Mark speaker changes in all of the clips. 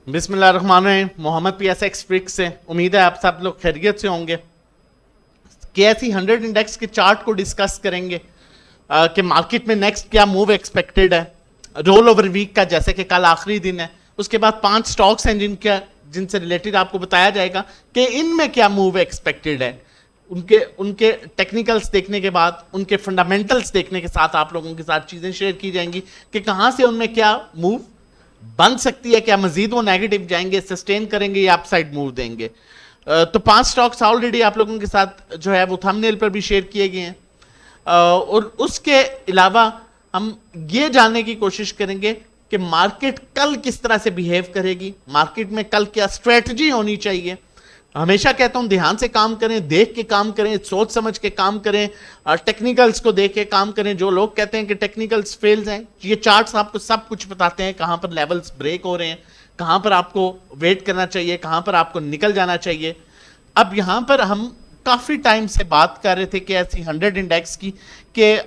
Speaker 1: बिस्मिल्लाहिर्रहमानिर्रहीम। Mohammad PSX tricks से उम्मीद है आप सब लोग खैरियत से होंगे। KSE 100 इंडेक्स के चार्ट को डिस्कस करेंगे कि मार्केट में नेक्स्ट क्या मूव एक्सपेक्टेड है। रोल ओवर वीक का, जैसे कि कल आखिरी दिन है, उसके बाद 5 स्टॉक्स हैं जिनसे रिलेटेड आपको बताया जाएगा कि इनमें क्या मूव एक्सपेक्टेड है। उनके टेक्निकल्स देखने के बाद, उनके फंडामेंटल्स देखने के साथ आप लोगों के साथ चीज़ें शेयर की जाएंगी कि कहाँ से उनमें क्या मूव बन सकती है, क्या मजीद वो नेगेटिव जाएंगे, सस्टेन करेंगे या अपसाइड मूव देंगे। तो 5 स्टॉक्स ऑलरेडी आप लोगों के साथ जो है वो थंबनेल पर भी शेयर किए गए हैं। और उसके अलावा हम ये जानने की कोशिश करेंगे कि मार्केट कल किस तरह से बिहेव करेगी, मार्केट में कल क्या स्ट्रेटजी होनी चाहिए। हमेशा कहता हूं ध्यान से काम करें, देख के काम करें, सोच समझ के काम करें, टेक्निकल्स को देख के काम करें। जो लोग कहते हैं कि टेक्निकल्स फेल्स हैं, ये चार्ट्स आपको सब कुछ बताते हैं, कहां पर लेवल्स ब्रेक हो रहे हैं, कहां पर आपको वेट करना चाहिए, कहां पर आपको निकल जाना चाहिए। अब यहां पर हम काफी टाइम से बात कर रहे थे कि ऐसी 100 इंडेक्स की कि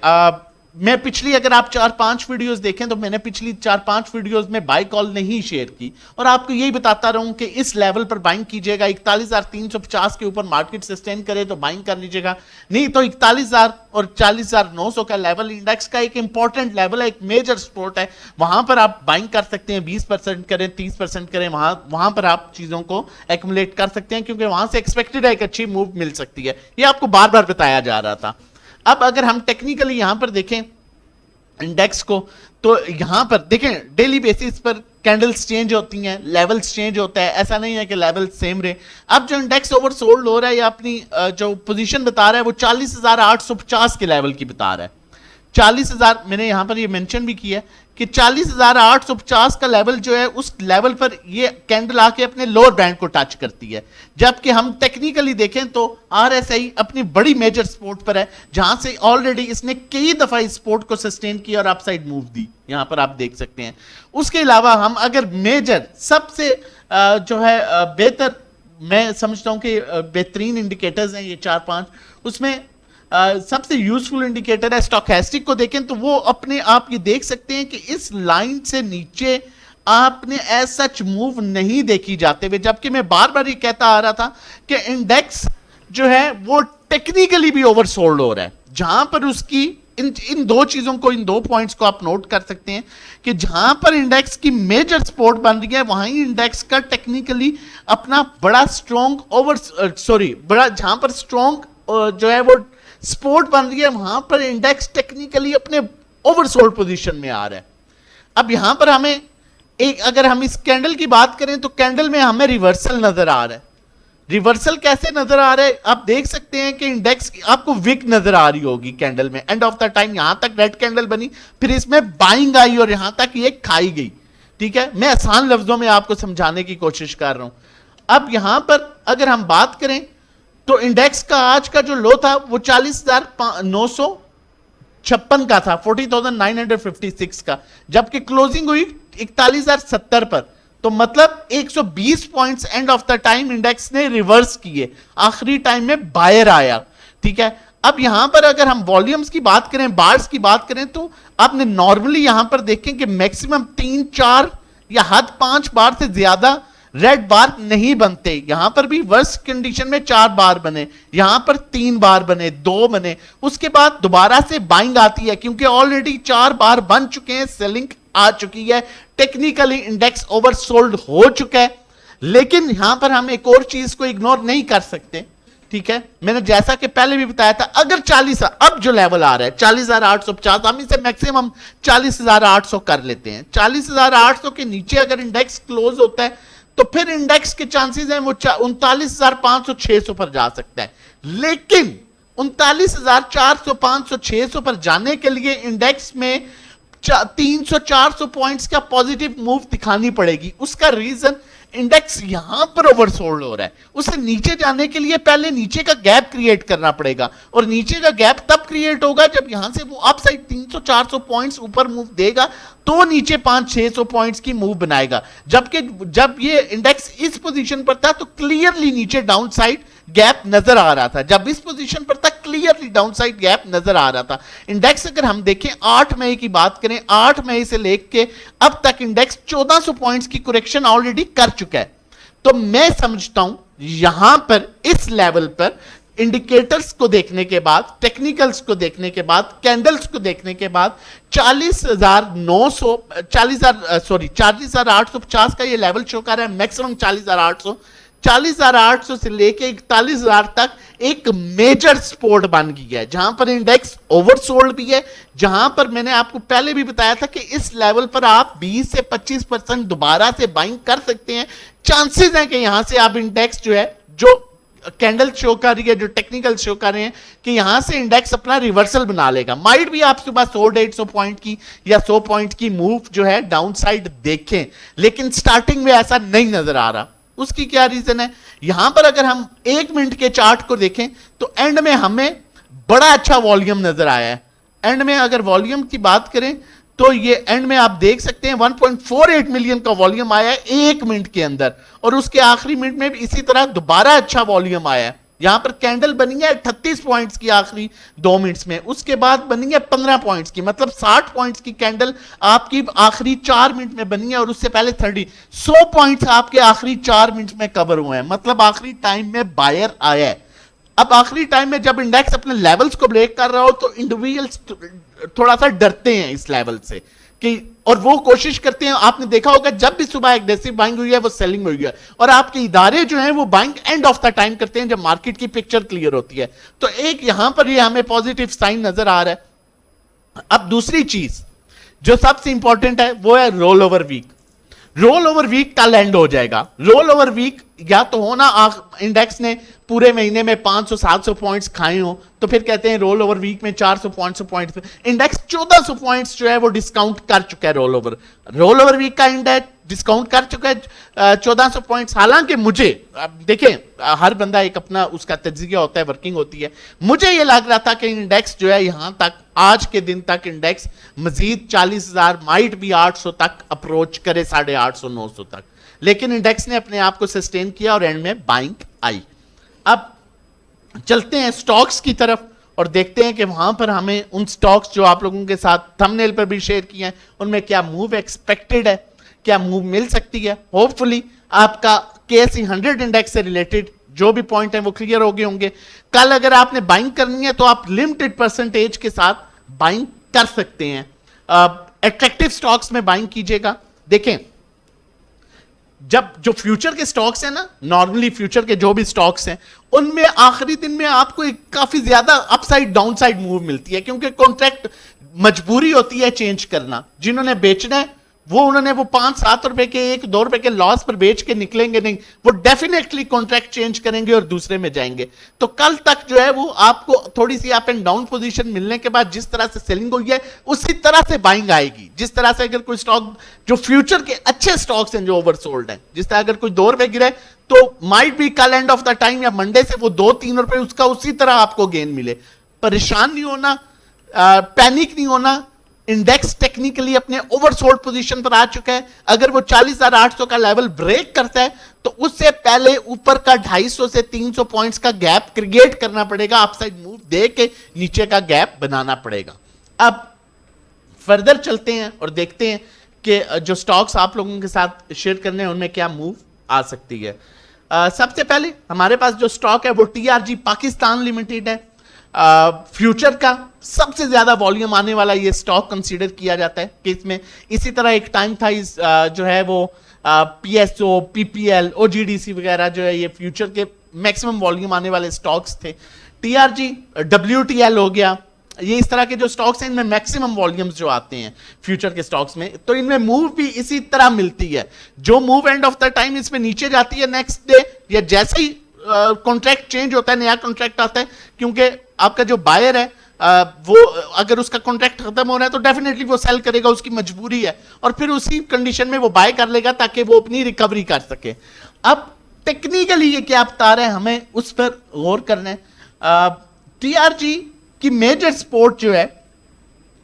Speaker 1: मैं पिछली, अगर आप 4-5 वीडियोस देखें तो मैंने पिछली 4-5 वीडियोस में बाय कॉल नहीं शेयर की और आपको यही बताता रहूं कि इस लेवल पर बाइंग कीजिएगा। 41,350 के ऊपर मार्केट सस्टेन करे तो बाइंग कर लीजिएगा, नहीं तो 41,000 और 40,900 का लेवल इंडेक्स का एक इंपॉर्टेंट लेवल है, एक मेजर सपोर्ट है। वहां पर आप बाइंग कर सकते हैं। 20% करें, 30% करें, वहां पर आप चीजों को एक्युमुलेट कर सकते हैं, क्योंकि वहां से एक्सपेक्टेड है एक अच्छी मूव मिल सकती है। ये आपको बार बार बताया जा रहा था। अब अगर हम टेक्निकली यहां पर देखें इंडेक्स को, तो यहां पर देखें डेली बेसिस पर कैंडल्स चेंज होती हैं, लेवल्स चेंज होता है, ऐसा नहीं है कि लेवल सेम रहे। अब जो इंडेक्स ओवरसोल्ड हो रहा है या अपनी जो पोजीशन बता रहा है वो 40,850 के लेवल की बता रहा है। 40,000 मैंने यहां पर ये मेंशन भी किया है कि 40,850 का लेवल जो है, उस लेवल पर ये कैंडल आके अपने लोअर बैंड को टच करती है। जबकि हम टेक्निकली देखें तो RSI अपनी बड़ी मेजर सपोर्ट पर है, जहां से ऑलरेडी इसने कई दफा इस सपोर्ट को सस्टेन किया और अपसाइड मूव दी, यहां पर आप देख सकते हैं। उसके अलावा हम अगर मेजर सबसे जो है बेहतर, मैं समझता हूं कि बेहतरीन इंडिकेटर्स हैं ये 4-5, उसमें सबसे यूजफुल इंडिकेटर है स्टोचैस्टिक को देखें तो वो अपने आप ये देख सकते हैं कि इस लाइन से नीचे आपने एज सच मूव नहीं देखी जाते हुए। जबकि मैं बार बार ये कहता आ रहा था कि इंडेक्स जो है वो टेक्निकली भी ओवरसोल्ड हो रहा है, जहां पर उसकी इन दो चीजों को, इन 2 पॉइंट्स को आप नोट कर सकते हैं कि जहां पर इंडेक्स की मेजर सपोर्ट बन रही है, वहां इंडेक्स का टेक्निकली अपना बड़ा स्ट्रॉन्ग बड़ा जहां पर स्ट्रॉन्ग जो है वो सपोर्ट बन रही है, वहां पर इंडेक्स टेक्निकली अपने ओवरसोल्ड पोजीशन में आ रहा है। अब यहां पर हमें अगर हम इस कैंडल की बात करें तो कैंडल में हमें रिवर्सल नजर आ रहा है। रिवर्सल कैसे नजर आ रहा है, आप देख सकते हैं कि इंडेक्स आपको विक नजर आ रही होगी कैंडल में। एंड ऑफ द टाइम यहां तक रेड कैंडल बनी, फिर इसमें बाइंग आई और यहां तक ये खाई गई। ठीक है, मैं आसान लफ्जों में आपको समझाने की कोशिश कर रहा हूं। अब यहां पर अगर हम बात करें तो इंडेक्स का आज का जो लो था वो 40,956 का था, 40,956 का, जबकि क्लोजिंग हुई 41,070 पर। तो मतलब 120 points and of the time index ने रिवर्स किए, आखिरी टाइम में बायर आया। ठीक है, अब यहां पर अगर हम वॉल्यूम्स की बात करें, बार्स की बात करें, तो आपने नॉर्मली यहां पर देखें कि मैक्सिमम 3-4 या हद 5 बार से ज्यादा रेड बार नहीं बनते। यहां पर भी वर्स्ट कंडीशन में 4 बार बने, यहां पर 3 बार बने, 2 बने, उसके बाद दोबारा से बाइंग आती है, क्योंकि ऑलरेडी 4 बार बन चुके हैं, सेलिंग आ चुकी है, टेक्निकली इंडेक्स ओवरसोल्ड हो चुका है। लेकिन यहां पर हम एक और चीज को इग्नोर नहीं कर सकते। ठीक है, मैंने जैसा कि पहले भी बताया था, अगर 40, अब जो लेवल आ रहा है 40,850, हम इसे मैक्सिमम 40,800 कर लेते हैं। 40,800 के नीचे अगर इंडेक्स क्लोज होता है तो फिर इंडेक्स के चांसेस हैं वो 39,500-600 पर जा सकता है। लेकिन 39,400, 500, 600 पर जाने के लिए इंडेक्स में 300-400 पॉइंट्स का पॉजिटिव मूव दिखानी पड़ेगी। उसका रीजन, इंडेक्स यहां पर ओवरसोल्ड हो रहा है, उसे नीचे जाने के लिए पहले नीचे का गैप क्रिएट करना पड़ेगा, और नीचे का गैप तब क्रिएट होगा जब यहां से वो अपसाइड 300-400 पॉइंट्स ऊपर मूव देगा, तो नीचे 500-600 पॉइंट्स की मूव बनाएगा। जबकि जब ये इंडेक्स इस पोजीशन पर था तो क्लियरली नीचे डाउन साइड गैप नजर आ रहा था। जब इस पोजीशन पर था क्लियरली डाउनसाइड गैप नजर आ रहा था। इंडेक्स अगर हम देखें 8 मई की बात करें, 8 मई से लेके अब तक इंडेक्स 1400 पॉइंट्स की करेक्शन ऑलरेडी कर चुका है। तो मैं समझता हूं यहां पर इस लेवल पर इंडिकेटर्स को देखने के बाद, टेक्निकल्स को देखने के बाद, कैंडल्स को देखने के बाद 40,850 का ये लेवल शो कर रहा है, मैक्सिमम 40,800 से लेके 41,000 तक एक मेजर सपोर्ट बन गया है, जहां पर इंडेक्स ओवरसोल्ड भी है, जहां पर मैंने आपको पहले भी बताया था कि इस लेवल पर आप 20 से 25% दोबारा से बाइंग कर सकते हैं। चांसेस हैं कि यहां से आप इंडेक्स जो है, जो कैंडल शो कर रही है, जो टेक्निकल शो कर रहे हैं कि यहां से इंडेक्स अपना रिवर्सल बना लेगा। माइट भी आप सुबह 100-150 पॉइंट की या 100 पॉइंट की मूव जो है डाउन साइड देखें, लेकिन स्टार्टिंग में ऐसा नहीं नजर आ रहा। उसकी क्या रीजन है? यहां पर अगर हम 1 मिनट के चार्ट को देखें तो एंड में हमें बड़ा अच्छा वॉल्यूम नजर आया है। एंड में अगर वॉल्यूम की बात करें तो ये एंड में आप देख सकते हैं 1.48 मिलियन का वॉल्यूम आया है 1 मिनट के अंदर, और उसके आखिरी मिनट में भी इसी तरह दोबारा अच्छा वॉल्यूम आया है। यहां पर कैंडल बनी है 38 पॉइंट्स की आखिरी 2 मिनट्स में, उसके बाद बनी है 15 पॉइंट्स की, मतलब 60 पॉइंट्स की कैंडल आपकी आखिरी 4 मिनट में बनी है, और उससे पहले 100 पॉइंट्स आपके आखिरी 4 मिनट में कवर हुए हैं, मतलब आखिरी टाइम में बायर आया है। अब आखिरी टाइम में जब इंडेक्स अपने लेवल्स को ब्रेक कर रहा हो तो इंडिविजुअल्स थोड़ा सा डरते हैं इस लेवल से कि, और वो कोशिश करते हैं। आपने देखा होगा जब भी सुबह एग्रेसिव बाइंग हुई है वो सेलिंग हुई है, और आपके इदारे जो हैं वो buying and of the time करते हैं जब मार्केट की पिक्चर क्लियर होती है। तो एक यहां पर ये हमें पॉजिटिव साइन नजर आ रहा है। अब दूसरी चीज जो सबसे इंपॉर्टेंट है वो है roll over week. Roll over week कल एंड हो जाएगा। रोल ओवर वीक या तो होना इंडेक्स ने पूरे महीने में 500-700 पॉइंट्स खाए हो तो फिर कहते हैं रोल ओवर वीक में 400-500 पॉइंट्स। इंडेक्स 1400 पॉइंट्स जो है वो डिस्काउंट कर चुका है। रोल ओवर वीक का इंडेक्स डिस्काउंट कर चुका है 1400 पॉइंट्स। हालांकि मुझे देखें, हर बंदा एक अपना उसका तज्जिया होता है, वर्किंग होती है। मुझे ये लग रहा था कि इंडेक्स जो है यहां तक आज के दिन तक इंडेक्स मजीद 40,000 माइट भी 800 तक अप्रोच करे, 850-900 तक, लेकिन इंडेक्स ने अपने आप को सस्टेन किया और एंड में बाइंग आई। अब चलते हैं स्टॉक्स की तरफ और देखते हैं कि वहां पर हमें उन स्टॉक्स जो आप लोगों के साथ थंबनेल पर भी शेयर किए हैं उनमें क्या मूव एक्सपेक्टेड है, क्या मूव मिल सकती है। होपफुली आपका केएसई 100 इंडेक्स से रिलेटेड जो भी पॉइंट है वो क्लियर हो गए होंगे। कल अगर आपने बाइंग करनी है तो आप लिमिटेड परसेंटेज के साथ बाइंग कर सकते हैं। अट्रैक्टिव स्टॉक्स में बाइंग कीजिएगा। देखें, जब जो फ्यूचर के स्टॉक्स हैं ना, नॉर्मली फ्यूचर के जो भी स्टॉक्स हैं उनमें आखिरी दिन में आपको एक काफी ज्यादा अपसाइड डाउनसाइड मूव मिलती है, क्योंकि कॉन्ट्रैक्ट मजबूरी होती है चेंज करना। जिन्होंने बेचना है उन्होंने 5-7 रुपए के 1-2 रुपए के लॉस पर बेच के निकलेंगे नहीं, वो डेफिनेटली कॉन्ट्रैक्ट चेंज करेंगे और दूसरे में जाएंगे। तो कल तक जो है वो आपको थोड़ी सी अप एंड डाउन पोजीशन मिलने के बाद जिस तरह से सेलिंग हुई है उसी तरह से बाइंग आएगी। जिस तरह से अगर कोई स्टॉक जो फ्यूचर के अच्छे स्टॉक्स हैं जो ओवरसोल्ड हैं, जिस तरह अगर कोई 2 रुपए गिरे तो माइट भी कल एंड ऑफ द टाइम या मंडे से वो 2-3 रुपए उसका उसी तरह आपको गेन मिले। परेशान नहीं होना, पैनिक नहीं होना। इंडेक्स टेक्निकली अपने ओवरसोल्ड पोजीशन पर आ चुका है। अगर वो 40,800 का लेवल ब्रेक करता है तो उससे पहले ऊपर का 250 से 300 पॉइंट्स का गैप क्रिएट करना पड़ेगा, अपसाइड मूव दे के नीचे का गैप बनाना पड़ेगा। अब फर्दर चलते हैं और देखते हैं कि जो स्टॉक्स आप लोगों के साथ शेयर करने हैं उनमें क्या मूव आ सकती है। सबसे पहले हमारे पास जो स्टॉक है वो टीआरजी पाकिस्तान लिमिटेड है। फ्यूचर का सबसे ज्यादा वॉल्यूम आने वाला ये स्टॉक कंसीडर किया जाता है कि इसमें इसी तरह एक टाइम था इस जो है वो पीएसओ, पीपीएल, ओजीडीसी वगैरह जो है ये फ्यूचर के मैक्सिमम वॉल्यूम आने वाले स्टॉक्स थे। टीआरजी, डब्ल्यूटीएल हो गया, ये इस तरह के जो स्टॉक्स हैं इनमें मैक्सिमम वॉल्यूम्स जो आते हैं फ्यूचर के स्टॉक्स में, तो इनमें मूव भी इसी तरह मिलती है। जो move and of the time इसमें नीचे जाती है नेक्स्ट डे या जैसे ही कॉन्ट्रैक्ट चेंज होता है, नया कॉन्ट्रैक्ट आता है, क्योंकि आपका जो बायर है वो अगर उसका कॉन्ट्रैक्ट खत्म हो रहा है तो डेफिनेटली वो सेल करेगा, उसकी मजबूरी है, और फिर उसी कंडीशन में वो बाय कर लेगा ताकि वो अपनी रिकवरी कर सके। अब टेक्निकली ये क्या बता रहे हैं हमें उस पर गौर करना है। टीआरजी की मेजर सपोर्ट जो है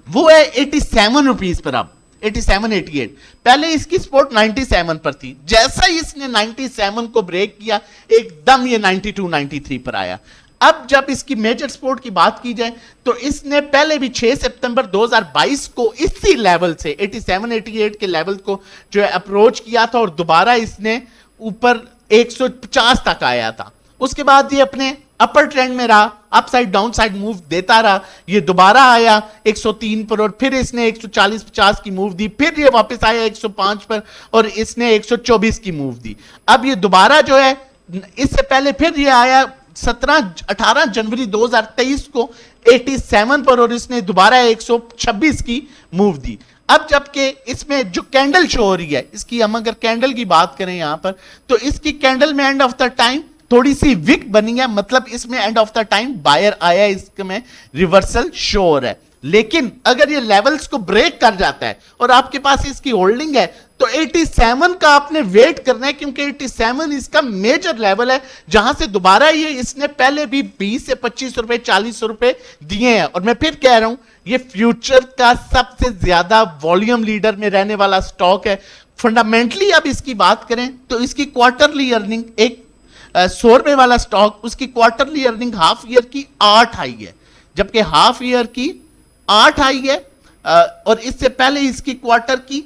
Speaker 1: वो है 87 रुपीज पर। अब 87-88, पहले इसकी सपोर्ट 97 पर थी। जैसा ही इसने 97 को ब्रेक किया एकदम ये 92-93 पर आया। अब जब इसकी मेजर सपोर्ट की बात की जाए तो इसने पहले भी 6 सितंबर 2022 को इसी लेवल से 87-88 के लेवल को जो है अप्रोच किया था और दोबारा इसने ऊपर 150 तक आया था। उसके बाद ये अपने अपर ट्रेंड में रहा, अपसाइड डाउन साइड मूव देता रहा, ये दोबारा आया 103 पर और फिर इसने 140-50 की मूव दी, फिर ये वापस आया 105 पर और इसने 124 की मूव दी। अब ये दोबारा जो है, इससे पहले फिर ये आया 18 जनवरी 2023 को 87 पर और इसने दोबारा 126 की मूव दी। अब जबकि इसमें जो कैंडल शो हो रही है, इसकी हम अगर कैंडल की बात करें यहां पर, तो इसकी कैंडल में एंड ऑफ द टाइम थोड़ी सी विक बनी है, मतलब इसमें end of the time buyer आया, इसमें रिवर्सल शो हो रहा है। लेकिन अगर ये लेवल्स को ब्रेक कर जाता है और आपके पास इसकी होल्डिंग है तो 87 का आपने वेट करना है, क्योंकि 87 इसका मेजर लेवल है जहां से दोबारा ये इसने पहले भी 20 से 25 रुपए 40 रुपए दिए हैं। और मैं फिर कह रहा हूं, ये फ्यूचर का सबसे ज्यादा वॉल्यूम लीडर में रहने वाला स्टॉक है। फंडामेंटली अब इसकी बात करें तो इसकी क्वार्टरली अर्निंग, एक 100 रुपए वाला स्टॉक, उसकी क्वार्टरली अर्निंग हाफ ईयर की 8 आई है, जबकि हाफ ईयर की 8 आई है और इससे पहले इसकी क्वार्टर की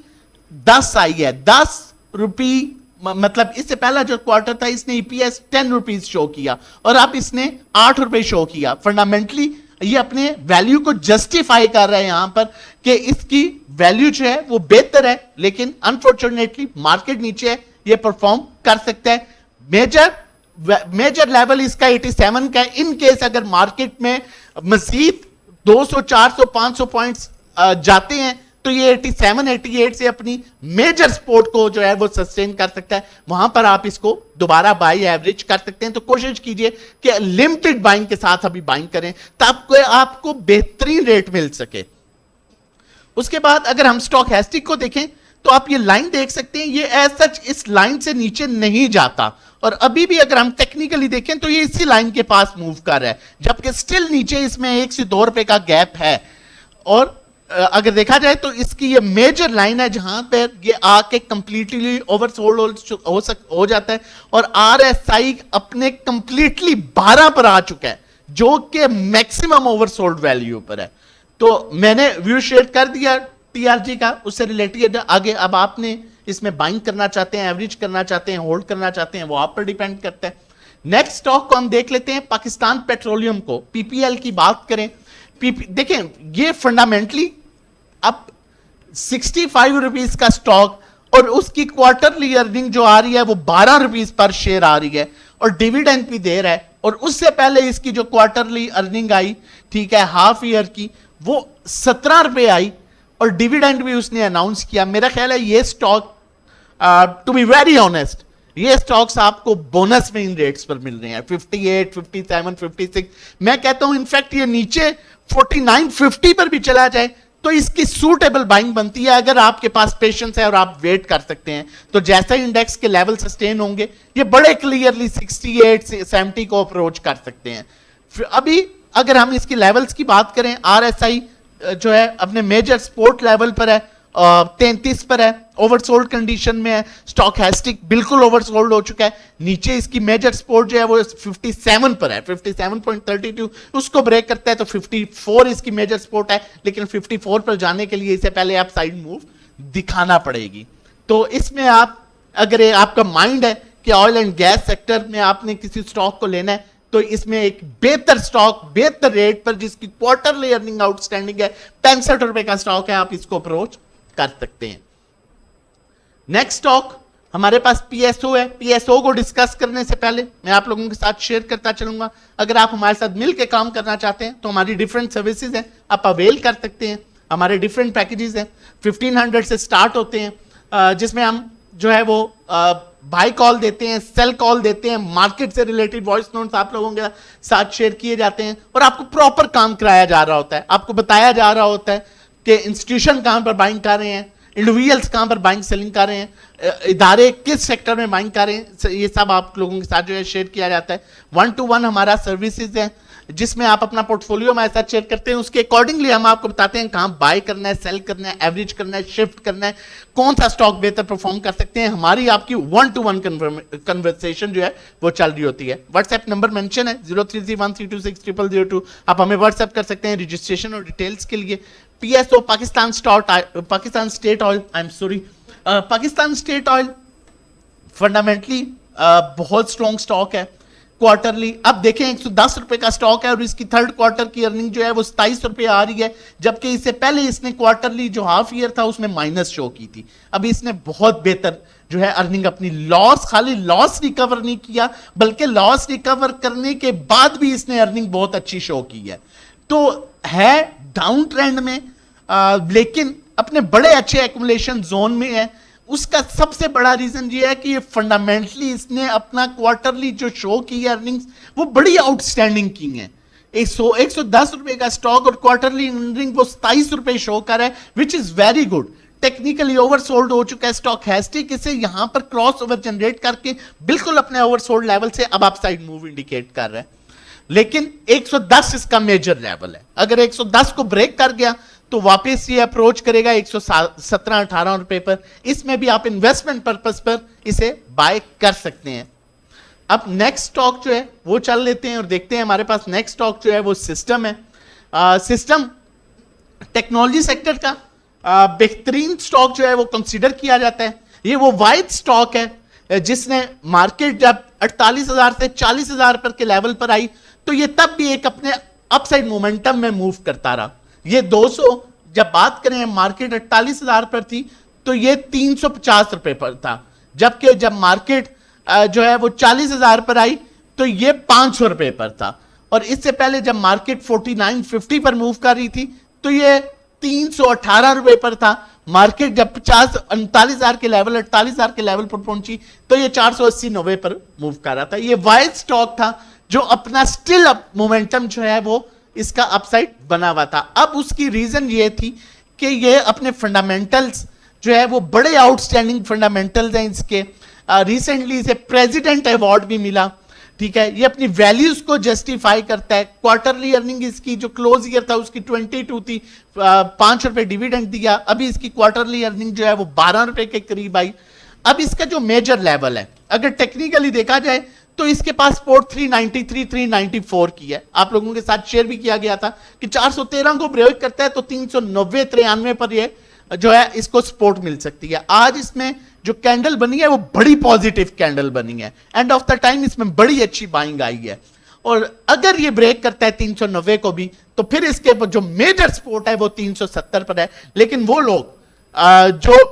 Speaker 1: 10 आई है। 10 रुपी, मतलब इससे पहला जो क्वार्टर था इसने ईपीएस 10 रुपीज शो किया और अब इसने 8 रुपए शो किया। फंडामेंटली ये अपने वैल्यू को जस्टिफाई कर रहा है यहां पर कि इसकी वैल्यू जो है वो बेहतर है, लेकिन अनफॉर्चुनेटली मार्केट नीचे है, ये परफॉर्म कर सकता है। मेजर लेवल इसका 87 का है। इन केस अगर मार्केट में मजीद 200, 400, 500 पॉइंट्स जाते हैं तो ये 87, 88 से अपनी मेजर सपोर्ट को जो है वो सस्टेन कर सकता है। वहां पर आप इसको दोबारा बाई एवरेज कर सकते हैं। तो कोशिश कीजिए कि लिमिटेड बाइंग के साथ अभी बाइंग करें ताकि आपको बेहतरीन रेट मिल सके। उसके बाद अगर हम स्टॉक हैस्टिक को देखें तो आप ये लाइन देख सकते हैं, ये एज सच इस लाइन से नीचे नहीं जाता और अभी भी अगर हम टेक्निकली देखें तो ये इसी लाइन के पास मूव कर रहा है, जबकि स्टिल नीचे इसमें 1 से 2 रुपए का गैप है। और अगर देखा जाए तो इसकी ये मेजर लाइन है जहां पर ये आके कंप्लीटली ओवरसोल्ड हो जाता है और आरएसआई अपने कंप्लीटली 12 पर आ चुका है, जो कि मैक्सिमम ओवरसोल्ड वैल्यू पर है। तो मैंने व्यू शेयर कर दिया टीआरजी का, उससे रिलेटेड आगे अब आपने इसमें बाइंग करना चाहते हैं, एवरेज करना चाहते हैं, होल्ड करना चाहते हैं, वो आप पर डिपेंड करता है। नेक्स्ट स्टॉक को हम देख लेते हैं पाकिस्तान पेट्रोलियम को। पीपीएल की बात करें, देखें ये फंडामेंटली अब 65 रुपीज का स्टॉक और उसकी क्वार्टरली अर्निंग जो आ रही है वो 12 रुपीज पर शेयर आ रही है और डिविडेंड भी दे रहा है। और उससे पहले इसकी जो क्वार्टरली अर्निंग आई, ठीक है, हाफ ईयर की, वो 17 रुपए आई और डिविडेंड भी उसने अनाउंस किया। मेरा ख्याल है ये stock, to be very honest, ये स्टॉक्स आपको बोनस में इन रेट्स पर मिल रहे हैं 58, 57, 56। मैं कहता हूं इनफैक्ट ये नीचे 49, 50 पर भी चला जाए तो इसकी सूटेबल बाइंग बनती है अगर आपके पास पेशेंस है और आप वेट कर सकते हैं। तो जैसे इंडेक्स के लेवल सस्टेन होंगे ये बड़े क्लियरली 68 से 70 को अप्रोच कर सकते हैं। अभी अगर हम इसकी लेवल्स की बात करें, आरएसआई जो है अपने मेजर सपोर्ट लेवल पर है, 33 पर है, ओवरसोल्ड कंडीशन में है। स्टॉक हैस्टिक बिल्कुल ओवरसोल्ड हो चुका है। नीचे इसकी मेजर सपोर्ट जो है वो 57 पर है, 57.32, उसको ब्रेक करता है तो 54 इसकी मेजर सपोर्ट है, लेकिन 54 पर जाने के लिए इससे पहले आप साइड मूव दिखाना पड़ेगी। तो इसमें आप, अगर आपका माइंड है कि ऑयल एंड गैस सेक्टर में आपने किसी स्टॉक को लेना है तो इसमें एक बेहतर स्टॉक बेहतर रेट पर जिसकी क्वार्टरली अर्निंग आउटस्टैंडिंग है 65 रुपए का स्टॉक है, आप इसको अप्रोच कर सकते हैं। नेक्स्ट स्टॉक हमारे पास पीएसओ है। पीएसओ को डिस्कस करने से पहले मैं आप लोगों के साथ शेयर करता चलूंगा, अगर आप हमारे साथ मिलकर काम करना चाहते हैं तो हमारी डिफरेंट सर्विसेज हैं, आप अवेल कर सकते हैं। हमारे डिफरेंट पैकेजेस हैं, 1500 से स्टार्ट होते हैं, जिसमें हम जो है वो बाय कॉल देते हैं, सेल कॉल देते हैं, मार्केट से रिलेटेड वॉइस नोट्स आप लोगों के साथ शेयर किए जाते हैं और आपको प्रॉपर काम कराया जा रहा होता है। आपको बताया जा रहा होता है कि इंस्टीट्यूशन कहां पर बाइंग कर रहे हैं, इंडिविजुअल्स कहां पर बाइंग सेलिंग कर रहे हैं, इदारे किस सेक्टर में बाइंग कर रहे हैं, ये सब आप लोगों के साथ जो है शेयर किया जाता है। 1-to-1 हमारा सर्विसेज है। जिसमें आप अपना पोर्टफोलियो हमारे साथ शेयर करते हैं, उसके अकॉर्डिंगली हम आपको बताते हैं कहां बाय करना है, सेल करना है, एवरेज करना है, शिफ्ट करना है, कौन सा स्टॉक बेहतर परफॉर्म कर सकते हैं। हमारी आपकी 1-to-1 कन्वर्सेशन जो है वो चल रही होती है। व्हाट्सएप नंबर मेंशन है 0331326002, आप हमें व्हाट्सएप कर सकते हैं रजिस्ट्रेशन और डिटेल्स के लिए। PSO Pakistan state oil, I am sorry, Pakistan state oil fundamentally बहुत स्ट्रॉन्ग स्टॉक है। क्वार्टरली अब देखें 110 रुपए का स्टॉक है और इसकी थर्ड क्वार्टर की अर्निंग जो है वो 27 रुपए आ रही है, जबकि इससे पहले इसने क्वार्टरली जो हाफ ईयर था उसमें माइनस शो की थी। अब इसने बहुत बेहतर जो है अर्निंग, अपनी खाली लॉस रिकवर नहीं किया, बल्कि लॉस रिकवर करने के बाद भी इसने अर्निंग बहुत अच्छी शो की है। तो है डाउन ट्रेंड में, लेकिन अपने बड़े अच्छे एक्यूमुलेशन जोन में है। उसका सबसे बड़ा रीजन ये है कि ये फंडामेंटली इसने अपना क्वार्टरली जो शो की है अर्निंग्स वो बड़ी आउटस्टैंडिंग की है। 110 रुपए का स्टॉक और क्वार्टरली अर्निंग वो 27 रुपए शो कर है, विच is very good. Technically oversold हो चुका है स्टॉक हैस्टिक, इसे यहां पर क्रॉस ओवर जनरेट करके बिल्कुल अपने ओवरसोल्ड लेवल से अब अपसाइड मूव इंडिकेट कर रहा है। लेकिन 110 इसका मेजर लेवल है, अगर 110 को ब्रेक कर गया तो वापस ये अप्रोच करेगा 117-18 रुपए पर। इसमें भी आप इन्वेस्टमेंट पर्पस पर इसे बाय कर सकते हैं। अब नेक्स्ट स्टॉक जो है वो चल लेते हैं और देखते हैं। हमारे पास नेक्स्ट स्टॉक जो है वो सिस्टम है। सिस्टम टेक्नोलॉजी सेक्टर का बेहतरीन स्टॉक जो है वो कंसीडर किया जाता है। ये वो वाइड स्टॉक है जिसने मार्केट जब 48,000 से 40,000 पर के लेवल पर आई तो ये तब भी एक अपने अपसाइड मोमेंटम में मूव करता रहा। ये 200 जब बात करें मार्केट 48,000 पर थी तो ये 350 रुपए पर था, जबकि जब मार्केट जो है वो 40,000 पर आई तो ये 500 रुपए पर था। और इससे पहले जब मार्केट 49-50 पर मूव कर रही थी तो ये 318 रुपए पर था। मार्केट जब 39,000 के लेवल 48,000 के लेवल पर पहुंची तो ये 480-90 पर मूव कर रहा था। ये वाइड स्टॉक था जो अपना स्टिल अप मोमेंटम जो है वो इसका अपसाइड बना हुआ था। अब उसकी रीजन ये थी कि ये अपने फंडामेंटल्स जो है वो बड़े आउटस्टैंडिंग फंडामेंटल्स हैं इसके। रिसेंटली इसे प्रेसिडेंट अवार्ड भी मिला, ठीक है। ये अपनी वैल्यूज को जस्टिफाई करता है। क्वार्टरली अर्निंग इसकी जो क्लोज ईयर था उसकी 22 थी, 5 रुपए डिविडेंड दिया। अभी इसकी क्वार्टरली अर्निंग जो है वो 12 रुपए के करीब आई। अब इसका जो मेजर लेवल है अगर टेक्निकली देखा जाए तो इसके पास सपोर्ट 393-394 की है। आप लोगों के साथ शेयर भी किया गया था कि 413 को ब्रेक करता है तो 390-93 पर ये जो है इसको सपोर्ट मिल सकती है। आज इसमें जो कैंडल बनी है वो बड़ी पॉजिटिव कैंडल बनी है। एंड ऑफ द टाइम इसमें बड़ी अच्छी बाइंग आई है और अगर ये ब्रेक करता है 390 को भी तो फिर इसके जो मेजर सपोर्ट है वो 370 पर है। लेकिन वो लोग जो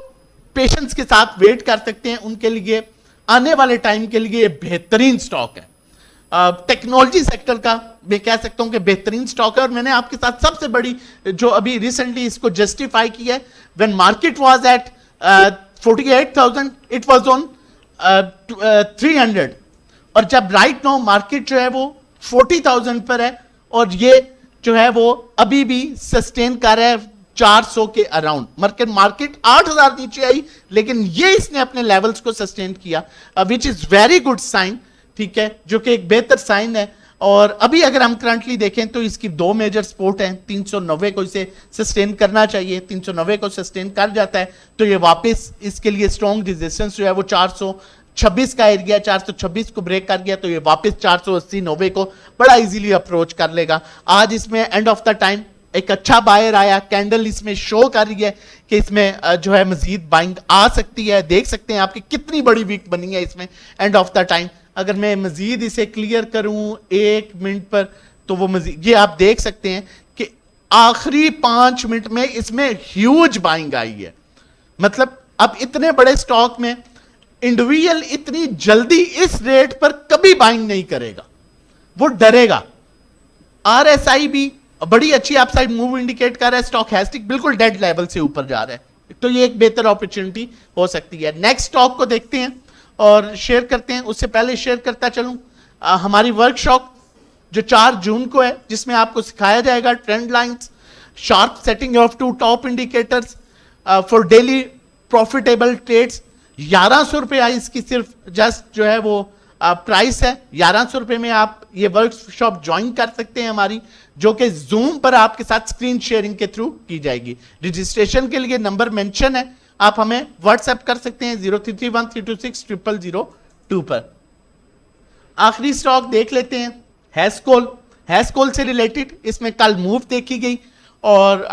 Speaker 1: पेशेंस के साथ वेट कर सकते हैं उनके लिए आने वाले टाइम के लिए बेहतरीन स्टॉक है। टेक्नोलॉजी सेक्टर का मैं कह सकता हूं कि बेहतरीन स्टॉक है। और मैंने आपके साथ सबसे बड़ी जो अभी रिसेंटली इसको जस्टिफाई किया है, when market was at 48,000 it was on 300 और जब राइट नाउ मार्केट जो है वो 40,000 पर है और ये जो है वो अभी भी सस्टेन कर रहा है 400 के अराउंड। मार्केट 8,000 नीचे आई लेकिन ये इसने अपने लेवल्स को सस्टेन किया, which is very good sign, ठीक है, जो कि एक बेहतर साइन है। और अभी अगर हम करंटली देखें तो इसकी दो मेजर सपोर्ट हैं। 390 को इसे सस्टेन करना चाहिए, 390 को सस्टेन कर जाता है तो ये वापस इसके लिए स्ट्रॉन्ग रेजिस्टेंस जो है वो 426 का एरिया, 426 को ब्रेक कर गया तो ये वापस 480-90 को बड़ा इजीली अप्रोच कर लेगा। आज इसमें एंड ऑफ द टाइम एक अच्छा बायर आया, कैंडल इसमें शो कर रही है कि इसमें जो है मजीद बाइंग आ सकती है। देख सकते हैं आपकी कितनी बड़ी वीक बनी है इसमें एंड ऑफ द टाइम। अगर मैं मजीद इसे क्लियर करूं 1 मिनट पर तो वो मजीद ये आप देख सकते हैं कि आखिरी 5 मिनट में इसमें ह्यूज बाइंग आई है। मतलब अब इतने बड़े स्टॉक में इंडिविजुअल इतनी जल्दी इस रेट पर कभी बाइंग नहीं करेगा, वो डरेगा। RSI भी बड़ी अच्छी अपसाइड मूव इंडिकेट कर रहा है, स्टॉक हैस्टिक बिल्कुल डेड लेवल से ऊपर जा रहा है तो ये एक बेहतर अपॉर्चुनिटी हो सकती है। नेक्स्ट स्टॉक को देखते हैं और शेयर करते हैं। उससे पहले शेयर करता चलूं हमारी वर्कशॉप जो 4 जून को है जिसमें आपको सिखाया जाएगा trend lines, sharp setting of 2 top indicators for daily profitable trades. 1100 रुपये इसकी सिर्फ जस्ट जो है वो प्राइस है। 1100 रुपये में आप ये वर्कशॉप ज्वाइन कर सकते हैं हमारी, जो कि जूम पर आपके साथ स्क्रीन शेयरिंग के थ्रू की जाएगी। रजिस्ट्रेशन के लिए नंबर मेंशन है, आप हमें व्हाट्सएप कर सकते हैं 0331326002 पर। आखिरी स्टॉक देख लेते हैं हैस्कोल। हैस्कोल से रिलेटेड इसमें कल मूव देखी गई और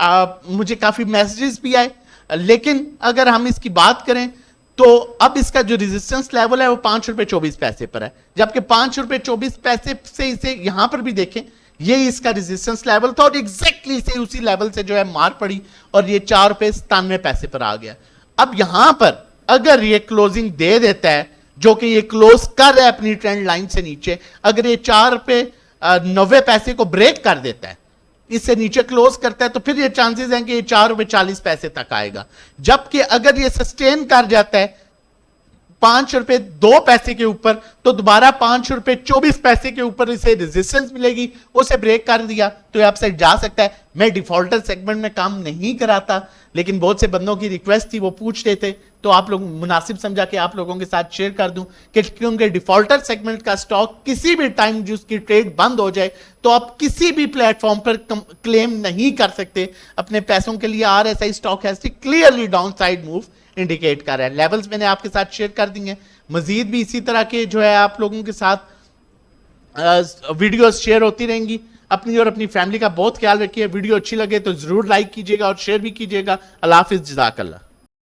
Speaker 1: मुझे काफी मैसेजेस भी आए, लेकिन अगर हम इसकी बात करें तो अब इसका जो रेजिस्टेंस लेवल है वो 5 रुपए 24 पैसे पर है, जबकि 5 रुपए 24 पैसे से इसे यहां पर भी देखें, ये इसका रेजिस्टेंस लेवल था और एग्जैक्टली इसे उसी लेवल से जो है मार पड़ी और ये 4 रुपए 97 पैसे पर आ गया। अब यहां पर अगर ये क्लोजिंग दे देता है, जो कि ये क्लोज कर रहा है अपनी ट्रेंड लाइन से नीचे, अगर ये 4 रुपए 90 पैसे को ब्रेक कर देता है, इससे नीचे क्लोज करता है, तो फिर ये चांसेस हैं कि ये 4 रुपए 40 पैसे तक आएगा। जबकि अगर ये सस्टेन कर जाता है 5 रुपए 2 पैसे के ऊपर, तो दोबारा 5 रुपए 24 पैसे के ऊपर इसे रेजिस्टेंस मिलेगी, उसे ब्रेक कर दिया तो ये अपसाइड जा सकता है। मैं डिफॉल्टर सेगमेंट में काम नहीं कराता, लेकिन बहुत से बंदों की रिक्वेस्ट थी, वो पूछ रहे थे, तो आप लोग मुनासिब समझा कि आप लोगों के साथ शेयर कर दूं कि क्योंकि डिफॉल्टर सेगमेंट का स्टॉक किसी भी टाइम जो उसकी ट्रेड बंद हो जाए तो आप किसी भी प्लेटफॉर्म पर क्लेम नहीं कर सकते अपने पैसों के लिए। RSI stock has clearly down side move indicate कर रहा है। लेवल्स मैंने आपके साथ शेयर कर दिए, मजीद भी इसी तरह के जो है आप लोगों के साथ वीडियोस शेयर होती रहेंगी। अपनी और अपनी फैमिली का बहुत ख्याल रखिए। वीडियो अच्छी लगे तो जरूर लाइक कीजिएगा और शेयर भी कीजिएगा। अल्लाह हाफिज, जज़ाकल्लाह।